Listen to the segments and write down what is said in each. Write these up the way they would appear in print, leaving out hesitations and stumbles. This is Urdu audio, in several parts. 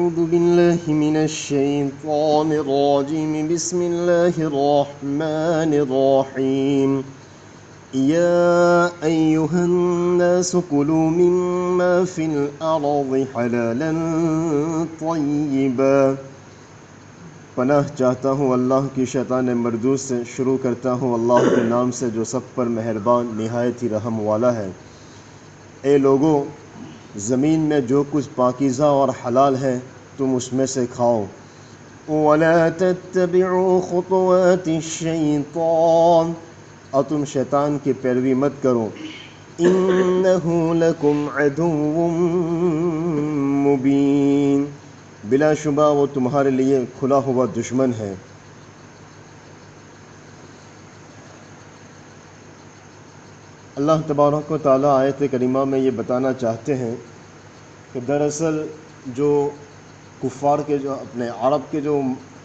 أعوذ بالله من الشيطان الرجيم بسم الله الرحمن الرحيم يا أيها الناس كلوا مما في الأرض حلالا طيبا. پناہ چاہتا ہوں اللہ کی شیطان مردود سے. شروع کرتا ہوں اللہ کے نام سے جو سب پر مہربان نہایت ہی رحم والا ہے. اے لوگو، زمین میں جو کچھ پاکیزہ اور حلال ہے تم اس میں سے کھاؤ. وَلَا تَتَّبِعُوا خُطُوَاتِ الشَّيْطَانِ، اور تم شیطان کی پیروی مت کرو. إِنَّهُ لَكُمْ عَدُوٌّ مُبِينٌ، بلا شبہ وہ تمہارے لیے کھلا ہوا دشمن ہے. اللہ تبارک و تعالیٰ آیت کریمہ میں یہ بتانا چاہتے ہیں کہ دراصل جو کفار کے جو اپنے عرب کے جو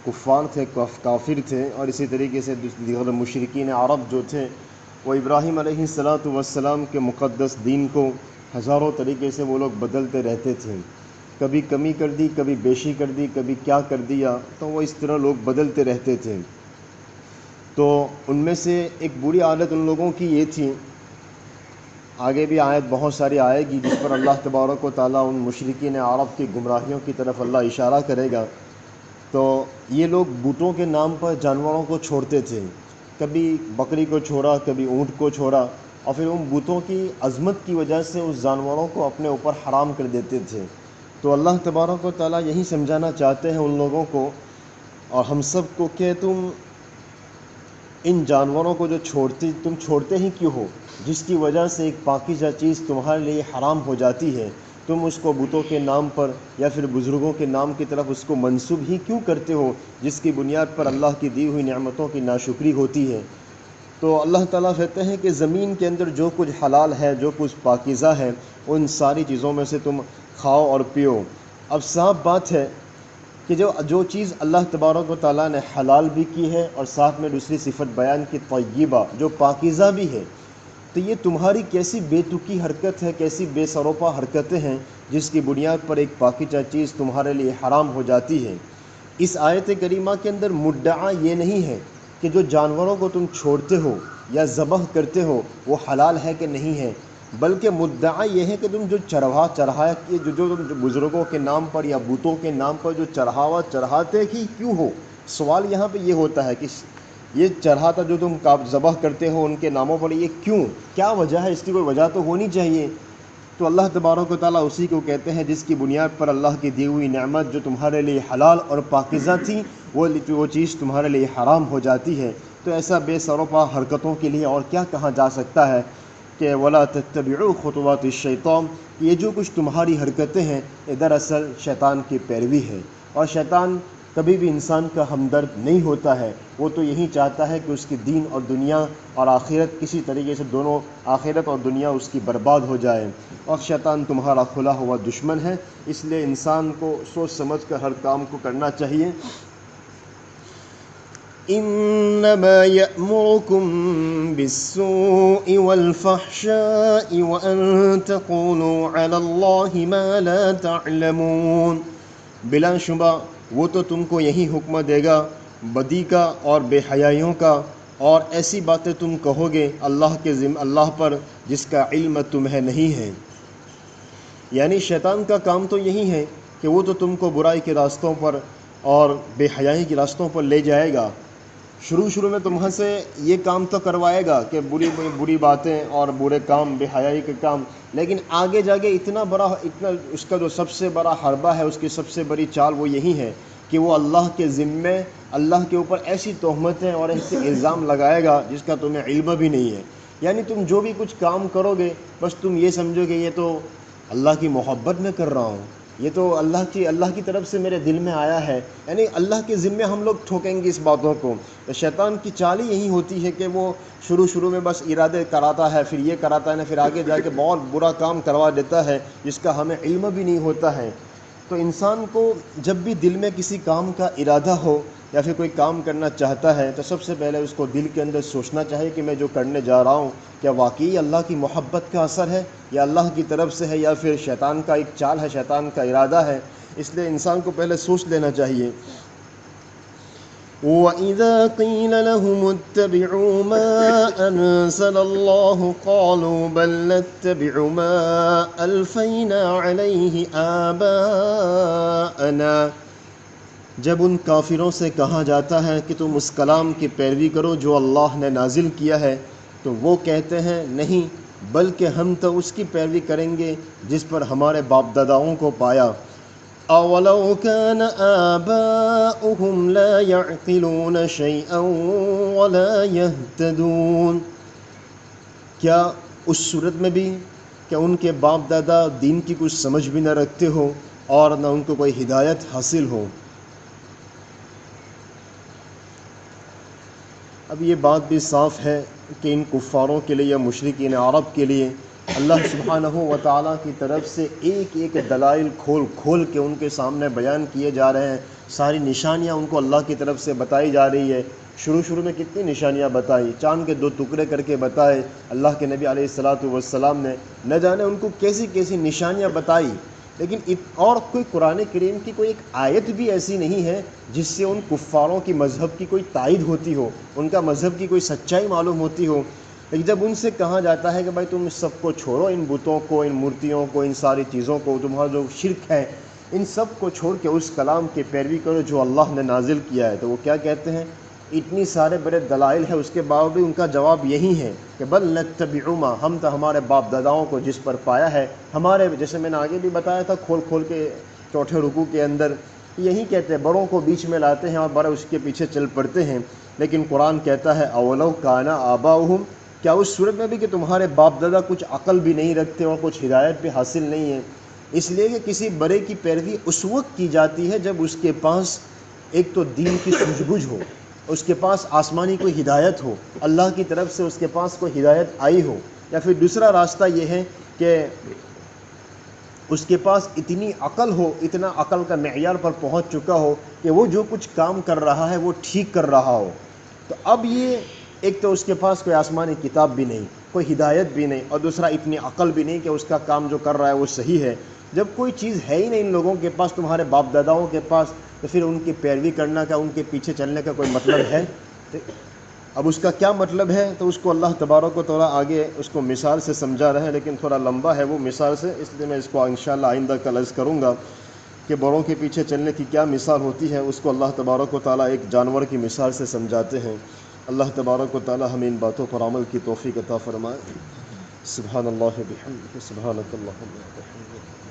کفار تھے، کافر تھے، اور اسی طریقے سے دیگر مشرکین عرب جو تھے، وہ ابراہیم علیہ السلام کے مقدس دین کو ہزاروں طریقے سے وہ لوگ بدلتے رہتے تھے. کبھی کمی کر دی، کبھی بیشی کر دی، کبھی کیا کر دیا، تو وہ اس طرح لوگ بدلتے رہتے تھے. تو ان میں سے ایک بری عادت ان لوگوں کی یہ تھی، آگے بھی آیت بہت ساری آئے گی جس پر اللہ تبارک و تعالیٰ ان مشرکین عرب کی گمراہیوں کی طرف اللہ اشارہ کرے گا. تو یہ لوگ بتوں کے نام پر جانوروں کو چھوڑتے تھے. کبھی بکری کو چھوڑا، کبھی اونٹ کو چھوڑا، اور پھر ان بتوں کی عظمت کی وجہ سے اس جانوروں کو اپنے اوپر حرام کر دیتے تھے. تو اللہ تبارک و تعالیٰ یہی سمجھانا چاہتے ہیں ان لوگوں کو اور ہم سب کو کہ تم ان جانوروں کو جو تم چھوڑتے ہی کیوں ہو، جس کی وجہ سے ایک پاکیزہ چیز تمہارے لیے حرام ہو جاتی ہے، تم اس کو بتوں کے نام پر یا پھر بزرگوں کے نام کی طرف اس کو منسوب ہی کیوں کرتے ہو، جس کی بنیاد پر اللہ کی دی ہوئی نعمتوں کی ناشکری ہوتی ہے. تو اللہ تعالیٰ کہتے ہیں کہ زمین کے اندر جو کچھ حلال ہے، جو کچھ پاکیزہ ہے، ان ساری چیزوں میں سے تم کھاؤ اور پیو. اب صاف بات ہے کہ جو چیز اللہ تبارک و تعالیٰ نے حلال بھی کی ہے اور ساتھ میں دوسری صفت بیان کی طیبہ، جو پاکیزہ بھی ہے، تو یہ تمہاری کیسی بے تکی حرکت ہے، کیسی بے سروپا حرکتیں ہیں جس کی بنیاد پر ایک پاکیزہ چیز تمہارے لیے حرام ہو جاتی ہے. اس آیت کریمہ کے اندر مدعا یہ نہیں ہے کہ جو جانوروں کو تم چھوڑتے ہو یا ذبح کرتے ہو وہ حلال ہے کہ نہیں ہے، بلکہ مدعا یہ ہے کہ تم جو جو بزرگوں کے نام پر یا بتوں کے نام پر جو چڑھاتے ہی کیوں ہو. سوال یہاں پہ یہ ہوتا ہے کہ یہ چڑھاتا جو تم ذبح کرتے ہو ان کے ناموں پر، یہ کیوں، کیا وجہ ہے؟ اس کی کوئی وجہ تو ہونی چاہیے. تو اللہ تبارک و تعالیٰ اسی کو کہتے ہیں جس کی بنیاد پر اللہ کی دی ہوئی نعمت جو تمہارے لیے حلال اور پاکیزہ تھی وہ چیز تمہارے لیے حرام ہو جاتی ہے. تو ایسا بے سروپا حرکتوں کے لیے اور کیا کہا جا سکتا ہے کہ وَلَا تَتَّبِعُوا خُطُوَاتِ الشَّيْطَانِ، یہ جو کچھ تمہاری حرکتیں ہیں یہ دراصل شیطان کی پیروی ہے. اور شیطان کبھی بھی انسان کا ہمدرد نہیں ہوتا ہے. وہ تو یہی چاہتا ہے کہ اس کی دین اور دنیا اور آخرت کسی طریقے سے دونوں، آخرت اور دنیا اس کی برباد ہو جائے. اور شیطان تمہارا کھلا ہوا دشمن ہے، اس لیے انسان کو سوچ سمجھ کر ہر کام کو کرنا چاہیے. انما يأمركم بالسوء والفحشاء وان تقولوا على الله ما لا تعلمون، بلا شبہ وہ تو تم کو یہی حکم دے گا بدی کا اور بے حیائیوں کا، اور ایسی باتیں تم کہو گے اللہ پر جس کا علم تمہیں نہیں ہے. یعنی شیطان کا کام تو یہی ہے کہ وہ تو تم کو برائی کے راستوں پر اور بے حیائی کے راستوں پر لے جائے گا. شروع میں تمہیں سے یہ کام تو کروائے گا کہ بری باتیں اور برے کام، بے حیائی کے کام، لیکن آگے جا کے اتنا اس کا جو سب سے بڑا حربہ ہے، اس کی سب سے بڑی چال وہ یہی ہے کہ وہ اللہ کے ذمے، اللہ کے اوپر ایسی تہمتیں اور ایسے الزام لگائے گا جس کا تمہیں علم بھی نہیں ہے. یعنی تم جو بھی کچھ کام کرو گے بس تم یہ سمجھو کہ یہ تو اللہ کی محبت میں کر رہا ہوں، یہ تو اللہ کی طرف سے میرے دل میں آیا ہے. یعنی اللہ کے ذمے ہم لوگ ٹھوکیں گے اس باتوں کو. شیطان کی چال ہی یہی ہوتی ہے کہ وہ شروع میں بس ارادے کراتا ہے، پھر یہ کراتا ہے، پھر آگے جا کے بہت برا کام کروا دیتا ہے جس کا ہمیں علم بھی نہیں ہوتا ہے. تو انسان کو جب بھی دل میں کسی کام کا ارادہ ہو یا پھر کوئی کام کرنا چاہتا ہے تو سب سے پہلے اس کو دل کے اندر سوچنا چاہیے کہ میں جو کرنے جا رہا ہوں کیا واقعی اللہ کی محبت کا اثر ہے یا اللہ کی طرف سے ہے یا پھر شیطان کا ایک چال ہے، شیطان کا ارادہ ہے. اس لیے انسان کو پہلے سوچ لینا چاہیے. وَإِذَا قِيلَ لَهُمُ اتَّبِعُوا مَا أَنزَلَ اللَّهُ قَالُوا بَل نَّتَّبِعُ مَا أَلْفَيْنَا عَلَيْهِ آبَاءَنَا. جب ان کافروں سے کہا جاتا ہے کہ تم اس کلام کی پیروی کرو جو اللہ نے نازل کیا ہے، تو وہ کہتے ہیں نہیں، بلکہ ہم تو اس کی پیروی کریں گے جس پر ہمارے باپ داداؤں کو پایا. اولو كان آباؤهم لا يعقلون شيئا ولا يهتدون. کیا اس صورت میں بھی کہ ان کے باپ دادا دین کی کچھ سمجھ بھی نہ رکھتے ہو اور نہ ان کو کوئی ہدایت حاصل ہو. اب یہ بات بھی صاف ہے کہ ان کفاروں کے لیے یا مشرکین عرب کے لیے اللہ سبحانہ و تعالیٰ کی طرف سے ایک ایک دلائل کھول کھول کے ان کے سامنے بیان کیے جا رہے ہیں. ساری نشانیاں ان کو اللہ کی طرف سے بتائی جا رہی ہے. شروع میں کتنی نشانیاں بتائی، چاند کے 2 ٹکڑے کر کے بتائے. اللہ کے نبی علیہ الصلاۃ والسلام نے نہ جانے ان کو کیسی کیسی نشانیاں بتائی. لیکن اور کوئی قرآن کریم کی کوئی ایک آیت بھی ایسی نہیں ہے جس سے ان کفاروں کی مذہب کی کوئی تائید ہوتی ہو، ان کا مذہب کی کوئی سچائی معلوم ہوتی ہو. لیکن جب ان سے کہا جاتا ہے کہ بھائی تم اس سب کو چھوڑو، ان بتوں کو، ان مورتیوں کو، ان ساری چیزوں کو، تمہارا جو شرک ہے ان سب کو چھوڑ کے اس کلام کی پیروی کرو جو اللہ نے نازل کیا ہے، تو وہ کیا کہتے ہیں؟ اتنی سارے بڑے دلائل ہیں، اس کے باوجود ان کا جواب یہی ہے کہ بل نتبع ما، ہم تو ہمارے باپ داداؤں کو جس پر پایا ہے، ہمارے جیسے میں نے آگے بھی بتایا تھا کھول کھول کے چوتھے رکوع کے اندر یہی کہتے ہیں، بڑوں کو بیچ میں لاتے ہیں اور بڑے اس کے پیچھے چل پڑتے ہیں. لیکن قرآن کہتا ہے اولو کان آباؤہم، کیا اس صورت میں بھی کہ تمہارے باپ دادا کچھ عقل بھی نہیں رکھتے اور کچھ ہدایت بھی حاصل نہیں ہے. اس لیے کہ کسی بڑے کی پیروی اس وقت کی جاتی ہے جب اس کے پاس ایک تو دین کی سوجھ بوجھ ہو، اس کے پاس آسمانی کوئی ہدایت ہو، اللہ کی طرف سے اس کے پاس کوئی ہدایت آئی ہو، یا پھر دوسرا راستہ یہ ہے کہ اس کے پاس اتنی عقل ہو، اتنا عقل کا معیار پر پہنچ چکا ہو کہ وہ جو کچھ کام کر رہا ہے وہ ٹھیک کر رہا ہو. تو اب یہ ایک تو اس کے پاس کوئی آسمانی کتاب بھی نہیں، کوئی ہدایت بھی نہیں، اور دوسرا اتنی عقل بھی نہیں کہ اس کا کام جو کر رہا ہے وہ صحیح ہے. جب کوئی چیز ہے ہی نہیں ان لوگوں کے پاس، تمہارے باپ داداؤں کے پاس، تو پھر ان کی پیروی کرنا کا، ان کے پیچھے چلنے کا کوئی مطلب ہے؟ اب اس کا کیا مطلب ہے تو اس کو اللہ تبارک و تعالیٰ آگے اس کو مثال سے سمجھا رہے ہیں، لیکن تھوڑا لمبا ہے وہ مثال سے، اس لیے میں اس کو انشاءاللہ آئندہ کل عرض کروں گا کہ بڑوں کے پیچھے چلنے کی کیا مثال ہوتی ہے. اس کو اللہ تبارک و تعالیٰ ایک جانور کی مثال سے سمجھاتے ہیں. اللہ تبارک و تعالیٰ ہمیں ان باتوں پر عمل کی توفیق عطا فرمائے. سبحان اللہ بحمدہ، سبحانک اللہم وبحمدک.